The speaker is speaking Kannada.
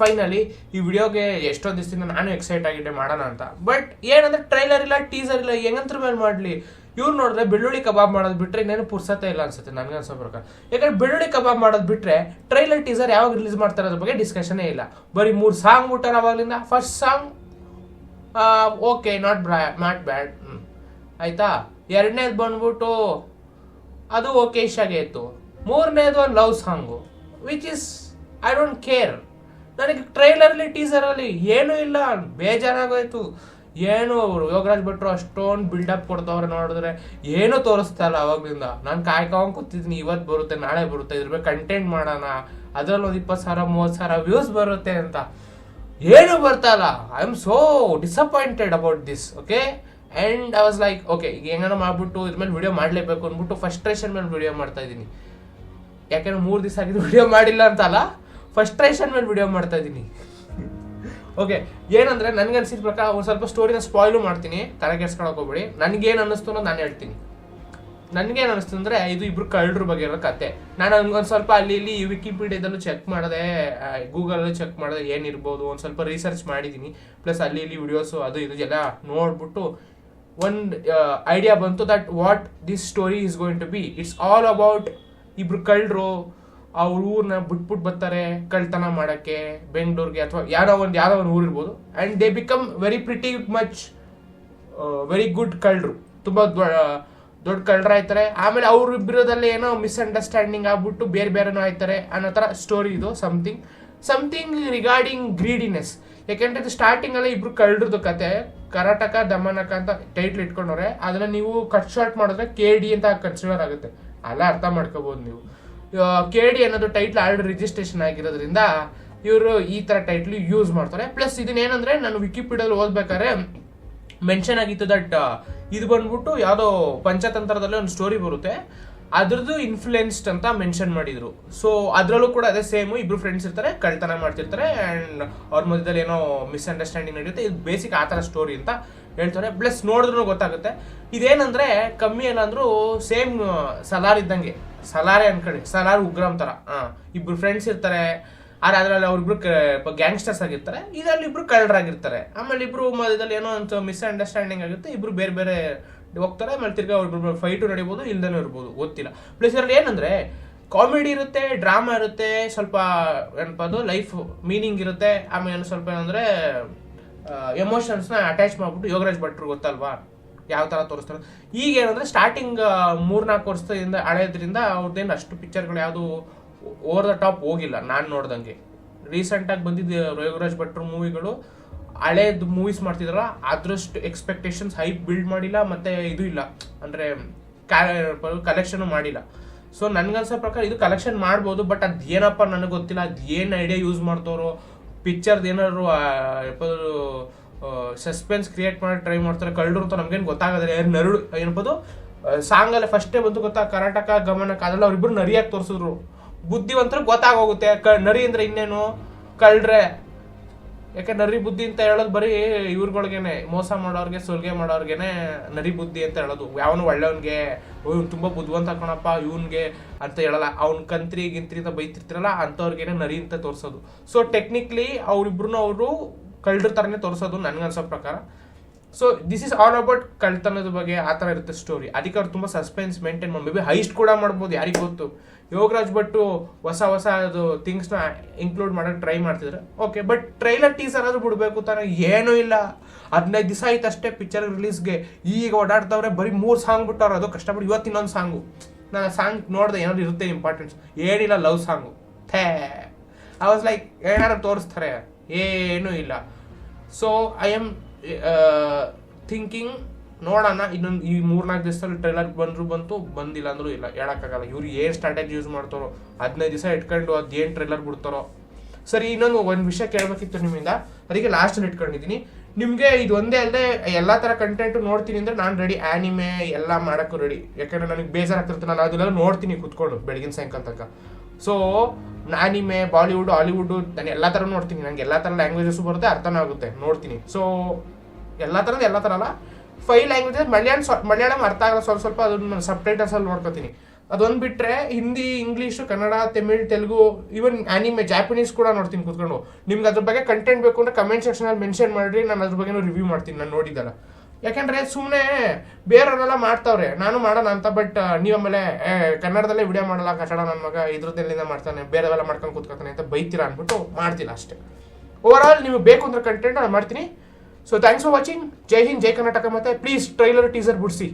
ಫೈನಲಿ ಈ ವಿಡಿಯೋಗೆ ಎಷ್ಟೊಂದು ದಿವಸದಿಂದ ನಾನು ಎಕ್ಸೈಟ್ ಆಗಿದ್ದೆ ಮಾಡೋಣ ಅಂತ. ಬಟ್ ಏನಂದ್ರೆ ಟ್ರೈಲರ್ ಇಲ್ಲ, ಟೀಸರ್ ಇಲ್ಲ, ಹೆಂಗಂತ್ರ ಮೇಲೆ ಮಾಡಲಿ. ಇವ್ರು ನೋಡಿದ್ರೆ ಬೆಳ್ಳುಳ್ಳಿ ಕಬಾಬ್ ಮಾಡೋದು ಬಿಟ್ರೆ ಇನ್ನೇನು ಪುರ್ಸತ್ತೆ ಇಲ್ಲ ಅನ್ಸುತ್ತೆ ನನಗೆ ಅನ್ಸೋ ಪ್ರಕಾರ. ಯಾಕಂದ್ರೆ ಬೆಳ್ಳುಳ್ಳಿ ಕಬಾಬ್ ಮಾಡೋದು ಬಿಟ್ರೆ ಟ್ರೈಲರ್ ಟೀಸರ್ ಯಾವಾಗ ರಿಲೀಸ್ ಮಾಡ್ತಾರೆ ಅದ್ರ ಬಗ್ಗೆ ಡಿಸ್ಕಷನೇ ಇಲ್ಲ. ಬರೀ 3 ಸಾಂಗ್ ಬಿಟ್ಟಾರ ಅವಾಗಲಿಂದ. First song okay, not bad ಆಯ್ತಾ. ಎರಡನೇದು ಬಂದ್ಬಿಟ್ಟು ಅದು ಓಕೆ ಇಷ್ಟಾಗೆ ಇತ್ತು. ಮೂರನೇದು ಒಂದು love song which is I don't care. ನನಗೆ ಟ್ರೈಲರ್ಲಿ ಟೀಸರಲ್ಲಿ ಏನೂ ಇಲ್ಲ, ಬೇಜಾರಾಗೋಯ್ತು. ಏನು ಯೋಗರಾಜ್ ಭಟ್ರು ಅಷ್ಟೊಂದು ಬಿಲ್ಡಪ್ ಕೊಡ್ತವ್ರೆ ನೋಡಿದ್ರೆ ಏನೂ ತೋರಿಸ್ತಾ ಇಲ್ಲ ಅವಾಗಲಿಂದ. ನಾನು ಕಾಯ್ಕೊಂಡು ಕೂತಿದ್ದೀನಿ, ಇವತ್ತು ಬರುತ್ತೆ ನಾಳೆ ಬರುತ್ತೆ, ಇದ್ರ ಬಗ್ಗೆ ಕಂಟೆಂಟ್ ಮಾಡೋಣ, ಅದರಲ್ಲಿ ಒಂದು 20,000-30,000 ವ್ಯೂಸ್ ಬರುತ್ತೆ ಅಂತ. ಏನು ಬರ್ತಾ ಇಲ್ಲ. I am so disappointed about this. Okay, and I was like okay, ಈಗ ಹೆಂಗಾನ ಮಾಡ್ಬಿಟ್ಟು ಇದ್ರ ಮೇಲೆ ವಿಡಿಯೋ ಮಾಡಲೇಬೇಕು ಅಂದ್ಬಿಟ್ಟು ಫಸ್ಟ್ರೇಷನ್ ಮೇಲೆ ವಿಡಿಯೋ ಮಾಡ್ತಾ ಇದ್ದೀನಿ. ಯಾಕೆಂದ್ರೆ 3 ದಿವಸ ಆಗಿದ್ದು ವಿಡಿಯೋ ಮಾಡಿಲ್ಲ ಅಂತಲ್ಲ, ಫಸ್ಟ್ರೇಷನ್ ಮೇಲೆ ವಿಡಿಯೋ ಮಾಡ್ತಾ ಇದ್ದೀನಿ. ಓಕೆ, ಏನಂದ್ರೆ ನನಗೆ ಅನ್ಸಿದ ಪ್ರಕಾರ ಒಂದು ಸ್ವಲ್ಪ ಸ್ಟೋರಿನ ಸ್ಪಾಯ್ಲು ಮಾಡ್ತೀನಿ, ತಲೆ ಕೆಡ್ಸ್ಕೊಳಕ್ ಹೋಗ್ಬೇಡಿ. ನನಗೇನು ಅನ್ನಿಸ್ತು ಅನ್ನೋದು ನಾನು ಹೇಳ್ತೀನಿ. ನನಗೇನು ಅನ್ನಿಸ್ತು ಅಂದರೆ ಇದು ಇಬ್ರು ಕಳ್ಳರ ಬಗ್ಗೆ ಇರೋ ಕತೆ. ನಾನು ಹಂಗೊಂದು ಸ್ವಲ್ಪ ಅಲ್ಲಿ ಇಲ್ಲಿ ವಿಕಿಪೀಡಿಯಾದಲ್ಲೂ ಚೆಕ್ ಮಾಡಿದೆ, ಗೂಗಲಲ್ಲೂ ಚೆಕ್ ಮಾಡಿದೆ ಏನಿರ್ಬೋದು, ಒಂದು ಸ್ವಲ್ಪ ರಿಸರ್ಚ್ ಮಾಡಿದ್ದೀನಿ. ಪ್ಲಸ್ ಅಲ್ಲಿ ಇಲ್ಲಿ ವಿಡಿಯೋಸು ಅದು ಇದು ಎಲ್ಲ ನೋಡ್ಬಿಟ್ಟು ಒಂದು ಐಡಿಯಾ ಬಂತು that what this story is going to be. It's all about ಇಬ್ರು ಕಳ್ಳರು ಅವ್ರ ಊರನ್ನ ಬಿಟ್ಬಿಟ್ಟು ಬರ್ತಾರೆ ಕಳ್ತನ ಮಾಡೋಕ್ಕೆ ಬೆಂಗಳೂರಿಗೆ, ಅಥವಾ ಯಾವುದೋ ಒಂದು ಊರು ಇರ್ಬೋದು. And they become very good ಕಳ್ಳರು, ತುಂಬ ದೊಡ್ಡ ಕಳ್ಳರಾಯ್ತಾರೆ. ಆಮೇಲೆ ಅವ್ರ ಇಬ್ಬರದಲ್ಲಿ ಏನೋ ಮಿಸ್ಅಂಡರ್ಸ್ಟ್ಯಾಂಡಿಂಗ್ ಆಗ್ಬಿಟ್ಟು ಬೇರೆನೂ ಆಯ್ತಾರೆ ಅನ್ನೋ ಥರ ಸ್ಟೋರಿ ಇದು. Something regarding greediness. ಯಾಕೆಂದ್ರೆ ಇದು ಸ್ಟಾರ್ಟಿಂಗಲ್ಲೇ ಇಬ್ರು ಕಳ್ಳರದ್ದು ಕತೆ, ಕರಾಟಕ ದಮನಕ ಅಂತ ಟೈಟ್ಲ್ ಇಟ್ಕೊಂಡವ್ರೆ. ಅದನ್ನ ನೀವು ಕಟ್ ಶಾರ್ಟ್ ಮಾಡಿದ್ರೆ KD ಅಂತ ಕನ್ಸಿಡರ್ ಆಗುತ್ತೆ. ಅಲ್ಲ ಅರ್ಥ ಮಾಡ್ಕೋಬಹುದು ನೀವು. KD ಅನ್ನೋದು ಟೈಟ್ಲ್ ಆಲ್ರೆಡಿ ರಿಜಿಸ್ಟ್ರೇಷನ್ ಆಗಿರೋದ್ರಿಂದ ಇವರು ಈ ಥರ ಟೈಟ್ಲ್ ಯೂಸ್ ಮಾಡ್ತಾರೆ. ಪ್ಲಸ್ ಇದನ್ನೇನಂದ್ರೆ ನಾನು ವಿಕಿಪೀಡಿಯಾದಲ್ಲಿ ಓದ್ಬೇಕಾದ್ರೆ ಮೆನ್ಷನ್ ಆಗಿತ್ತು ದಟ್ ಇದು ಬಂದ್ಬಿಟ್ಟು ಯಾವುದೋ ಪಂಚತಂತ್ರದಲ್ಲಿ ಒಂದು ಸ್ಟೋರಿ ಬರುತ್ತೆ, ಅದ್ರದ್ದು ಇನ್ಫ್ಲುಯೆನ್ಸ್ಡ್ ಅಂತ ಮೆನ್ಷನ್ ಮಾಡಿದ್ರು. ಸೊ ಅದರಲ್ಲೂ ಕೂಡ ಅದೇ ಸೇಮು, ಇಬ್ರು ಫ್ರೆಂಡ್ಸ್ ಇರ್ತಾರೆ, ಕಳ್ತನ ಮಾಡ್ತಿರ್ತಾರೆ, ಆ್ಯಂಡ್ ಅವ್ರ ಮಧ್ಯದಲ್ಲಿ ಏನೋ ಮಿಸ್ಅಂಡರ್ಸ್ಟ್ಯಾಂಡಿಂಗ್ ನಡೆಯುತ್ತೆ. ಇದು ಬೇಸಿಕ್ ಆ ಥರ ಸ್ಟೋರಿ ಅಂತ ಹೇಳ್ತಾರೆ. ಪ್ಲಸ್ ನೋಡಿದ್ರು ಗೊತ್ತಾಗುತ್ತೆ. ಇದೇನಂದ್ರೆ ಕಮ್ಮಿ ಏನಂದ್ರು ಸೇಮ್ ಸಲಾರ್ ಇದ್ದಂಗೆ, ಸಲಾರೇ ಅನ್ಕೊಳ್ಳಿ, ಸಲಾರ್ ಉಗ್ರಂ ಥರ. ಇಬ್ರು ಫ್ರೆಂಡ್ಸ್ ಇರ್ತಾರೆ, ಅದ್ರಲ್ಲಿ ಅವ್ರಿಬ್ರು ಗ್ಯಾಂಗ್ಸ್ಟರ್ಸ್ ಆಗಿರ್ತಾರೆ, ಇದರಲ್ಲಿ ಇಬ್ರು ಕಳ್ಳರಾಗಿರ್ತಾರೆ. ಆಮೇಲೆ ಇಬ್ರು ಮಧ್ಯದಲ್ಲಿ ಏನೋ ಒಂದು ಮಿಸ್ಅಂಡರ್ಸ್ಟ್ಯಾಂಡಿಂಗ್ ಆಗುತ್ತೆ, ಇಬ್ರು ಬೇರೆ ಹೋಗ್ತಾರೆ. ಆಮೇಲೆ ತಿರ್ಗಾ ಅವ್ರಿಬ್ರು ಫೈಟು ನಡೀಬೋದು, ಇಲ್ದೇನೂ ಇರ್ಬೋದು, ಗೊತ್ತಿಲ್ಲ. ಪ್ಲಸ್ ಇದರಲ್ಲಿ ಏನಂದ್ರೆ ಕಾಮಿಡಿ ಇರುತ್ತೆ, ಡ್ರಾಮಾ ಇರುತ್ತೆ, ಸ್ವಲ್ಪ ಏನಪ್ಪ ಅದು ಲೈಫ್ ಮೀನಿಂಗ್ ಇರುತ್ತೆ. ಆಮೇಲೆ ಸ್ವಲ್ಪ ಏನಂದ್ರೆ ಎಮೋಷನ್ಸ್ನ ಅಟ್ಯಾಚ್ ಮಾಡ್ಬಿಟ್ಟು ಯೋಗರಾಜ್ ಭಟ್ರು ಗೊತ್ತಲ್ವಾ ಯಾವ ಥರ ತೋರಿಸ್ತಾರೆ. ಈಗ ಏನಂದ್ರೆ ಸ್ಟಾರ್ಟಿಂಗ್ 3-4 ವರ್ಷದಿಂದ ಹಳೆದ್ರಿಂದ ಅವ್ರದ್ದೇನು ಅಷ್ಟು ಪಿಕ್ಚರ್ಗಳು ಯಾವುದು ಓವರ್ ದ ಟಾಪ್ ಹೋಗಿಲ್ಲ ನಾನು ನೋಡ್ದಂಗೆ. ರೀಸೆಂಟಾಗಿ ಬಂದಿದ್ದ ಯೋಗರಾಜ್ ಭಟ್ರು ಮೂವಿಗಳು ಹಳೇದು ಮೂವೀಸ್ ಮಾಡ್ತಿದ್ರಲ್ಲ ಅದ್ರಷ್ಟು ಎಕ್ಸ್ಪೆಕ್ಟೇಷನ್ಸ್ ಹೈಪ್ ಬಿಲ್ಡ್ ಮಾಡಿಲ್ಲ, ಮತ್ತೆ ಇದು ಇಲ್ಲ ಅಂದರೆ ಕಲೆಕ್ಷನು ಮಾಡಿಲ್ಲ. ಸೊ ನನ್ಗನ್ಸೋ ಪ್ರಕಾರ ಇದು ಕಲೆಕ್ಷನ್ ಮಾಡ್ಬೋದು, ಬಟ್ ಅದು ಏನಪ್ಪ ನನಗೆ ಗೊತ್ತಿಲ್ಲ. ಅದು ಏನು ಐಡಿಯಾ ಯೂಸ್ ಮಾಡ್ತಾರೋ, ಪಿಕ್ಚರ್ದು ಏನಾದ್ರು ಸಸ್ಪೆನ್ಸ್ ಕ್ರಿಯೇಟ್ ಮಾಡಿ ಟ್ರೈ ಮಾಡ್ತಾರೆ ಕಳ್ಳರು ಅಂತ ನಮ್ಗೇನು ಗೊತ್ತಾಗೋದಿಲ್ಲ. ನರುಳು ಏನಪ್ಪದು ಸಾಂಗಲ್ಲೇ ಫಸ್ಟೇ ಬಂತು ಗೊತ್ತಾ, ಕರ್ನಾಟಕ ಗಮನಕ, ಅದೆಲ್ಲ ಅವ್ರಿಬ್ರು ನರಿಯಾಗಿ ತೋರಿಸಿದ್ರು. ಬುದ್ಧಿವಂತರು ಗೊತ್ತಾಗೋಗುತ್ತೆ ನರಿ ಅಂದ್ರೆ ಇನ್ನೇನು ಕಳ್ರೆ. ಯಾಕೆ ನರಿ ಬುದ್ಧಿ ಅಂತ ಹೇಳೋದು ಬರೀ ಇವ್ರುಗಳ್ಗೇನೆ, ಮೋಸ ಮಾಡೋರ್ಗೆ ಸುಲ್ಗೆ ಮಾಡೋರ್ಗೆನೆ ನರಿ ಬುದ್ಧಿ ಅಂತ ಹೇಳೋದು. ಯಾವನು ಒಳ್ಳೆಯವನ್ಗೆ ಇವ್ನು ತುಂಬ ಬುದ್ಧಿವಂತ ಹಾಕೋಣಪ್ಪ ಇವನ್ಗೆ ಅಂತ ಹೇಳಲ್ಲ. ಅವ್ನ ಗಿಂತ್ರಿ ಅಂತ ಬೈತಿರ್ತಿರಲ್ಲ ಅಂಥವ್ರಿಗೇನೆ ನರಿ ಅಂತ ತೋರಿಸೋದು. ಸೊ ಟೆಕ್ನಿಕ್ಲಿ ಅವ್ರಿಬ್ರು ಅವರು ಕಳ್ಳರ ಥರನೇ ತೋರಿಸೋದು ನನ್ಗನ್ಸೋ ಪ್ರಕಾರ. So this is all about ಕಳ್ತನದ ಬಗ್ಗೆ ಆ ಥರ ಇರುತ್ತೆ ಸ್ಟೋರಿ. ಅದಕ್ಕೆ ಅವ್ರು ತುಂಬ ಸಸ್ಪೆನ್ಸ್ ಮೇಂಟೈನ್ ಮಾಡಿ, ಮೇ ಬಿ ಹೈಸ್ಟ್ ಕೂಡ ಮಾಡ್ಬೋದು, ಯಾರಿಗೆ ಗೊತ್ತು. ಯೋಗರಾಜ್ ಭಟ್ಟು ಹೊಸ ಅದು ಥಿಂಗ್ಸ್ನ ಇನ್ಕ್ಲೂಡ್ ಮಾಡೋಕ್ಕೆ ಟ್ರೈ ಮಾಡ್ತಿದ್ರೆ ಓಕೆ, ಬಟ್ ಟ್ರೈಲರ್ ಟೀಸರ್ ಆದ್ರೂ ಬಿಡಬೇಕು ತಾನೆ. ಏನೂ ಇಲ್ಲ, 15 ದಿವಸ ಆಯ್ತು ಅಷ್ಟೇ ಪಿಕ್ಚರ್ ರಿಲೀಸ್ಗೆ. ಈಗ ಓಡಾಡ್ತವ್ರೆ, ಬರೀ 3 ಸಾಂಗ್ ಬಿಟ್ಟವ್ರು, ಅದು ಕಷ್ಟಪಟ್ಟು. ಇವತ್ತು ಇನ್ನೊಂದು ಸಾಂಗು, ನಾನು ಸಾಂಗ್ ನೋಡಿದೆ ಏನಾದ್ರು ಇರುತ್ತೆ ಇಂಪಾರ್ಟೆನ್ಸ್, ಏನಿಲ್ಲ, love song. I was like ಏನಾದ್ರು ತೋರಿಸ್ತಾರೆ, ಏನೂ ಇಲ್ಲ. ಸೊ ಐ ಆಮ್ ಥಿಂಕಿಂಗ್ ನೋಡೋಣ, ಇನ್ನೊಂದು ಈ 3-4 ದಿವಸದಲ್ಲಿ ಟ್ರೈಲರ್ ಬಂದಿಲ್ಲ ಅಂದ್ರೂ ಇಲ್ಲ, ಹೇಳೋಕ್ಕಾಗಲ್ಲ. ಇವ್ರು ಏನು ಸ್ಟ್ರಾಟಜಿ ಯೂಸ್ ಮಾಡ್ತಾರೋ, 15 ದಿವಸ ಇಟ್ಕೊಂಡು ಅದೇನು ಟ್ರೈಲರ್ ಬಿಡ್ತಾರೋ. ಸರಿ, ಇನ್ನೊಂದು ಒಂದು ವಿಷಯ ಕೇಳಬೇಕಿತ್ತು ನಿಮ್ಮಿಂದ, ಅದಕ್ಕೆ ಲಾಸ್ಟಲ್ಲಿ ಇಟ್ಕೊಂಡಿದ್ದೀನಿ. ನಿಮಗೆ ಇದು ಒಂದೇ ಅಲ್ಲದೆ ಎಲ್ಲ ಥರ ಕಂಟೆಂಟು ನೋಡ್ತೀನಿ ಅಂದರೆ ನಾನು ರೆಡಿ, ಆ್ಯನಿಮೆ ಎಲ್ಲ ಮಾಡೋಕ್ಕೂ ರೆಡಿ. ಯಾಕಂದರೆ ನನಗೆ ಬೇಜಾರಾಗ್ತಿರುತ್ತೆ, ನಾನು ಅದನ್ನೆಲ್ಲ ನೋಡ್ತೀನಿ ಕೂತ್ಕೊಂಡು ಬೆಳಗಿನ ಸಾಯಂಕಾಲ ತನಕ. ಸೊ ಆ್ಯನಿಮೆ, ಬಾಲಿವುಡ್, ಹಾಲಿವುಡ್ಡು, ನಾನು ಎಲ್ಲ ಥರ ನೋಡ್ತೀನಿ. ನನಗೆ ಎಲ್ಲ ಥರ ಲ್ಯಾಂಗ್ವೇಜಸ್ಸು ಬರುತ್ತೆ, ಅರ್ಥನೂ ಆಗುತ್ತೆ, ನೋಡ್ತೀನಿ. ಸೊ ಎಲ್ಲ ಥರ ಅಲ್ಲ, 5 ಲ್ಯಾಂಗ್ವೇಜಸ್. ಮಲಯಾಳಂ ಅರ್ಥ ಆಗಲ್ಲ ಸ್ವಲ್ಪ, ಅದನ್ನು ಸಬ್ ಟೈಟಲ್ಸಲ್ಲಿ ನೋಡ್ಕೊತೀನಿ. ಅದೊಂದು ಬಿಟ್ಟರೆ Hindi, English, Kannada, Tamil, Telugu, even anime, Japanese ಕೂಡ ನೋಡ್ತೀನಿ ಕೂತ್ಕೊಂಡು. ನಿಮ್ಗೆ ಅದ್ರ ಬಗ್ಗೆ ಕಂಟೆಂಟ್ ಬೇಕು ಅಂದರೆ ಕಮೆಂಟ್ ಸೆಕ್ಷನಲ್ಲಿ ಮೆನ್ಷನ್ ಮಾಡಿರಿ, ನಾನು ಅದ್ರ ಬಗ್ಗೆ ರಿವ್ಯೂ ಮಾಡ್ತೀನಿ ನಾನು ನೋಡಿದ್ದಲ್ಲ. ಯಾಕೆಂದರೆ ಸುಮ್ಮನೆ ಬೇರೆಯವರೆಲ್ಲ ಮಾಡ್ತಾವ್ರೆ, ನಾನು ಮಾಡೋಣ ಅಂತ. ಬಟ್ ನೀವು ಆಮೇಲೆ ಕನ್ನಡದಲ್ಲೇ ವಿಡಿಯೋ ಮಾಡಲ್ಲ ಕನ್ನಡ ನನ್ನ ಮಗ ಇದ್ರದ್ದೆಲ್ಲಿಂದ ಮಾಡ್ತಾನೆ, ಬೇರೆವೆಲ್ಲ ಮಾಡ್ಕೊಂಡು ಕೂತ್ಕೊತಾನೆ ಅಂತ ಬೈತೀರಾ ಅಂದ್ಬಿಟ್ಟು ಮಾಡ್ತಿಲ್ಲ ಅಷ್ಟೇ. ಓವರ್ ಆಲ್ ನಿಮಗೆ ಬೇಕು ಅಂದ್ರೆ ಕಂಟೆಂಟ್ ನಾನು ಮಾಡ್ತೀನಿ. So thanks for watching. ಜೈ ಹಿಂದ್, ಜೈ ಕರ್ನಾಟಕ. ಮತ್ತೆ ಪ್ಲೀಸ್ ಟ್ರೈಲರ್ ಟೀಸರ್ ಬಿಡಿಸಿ.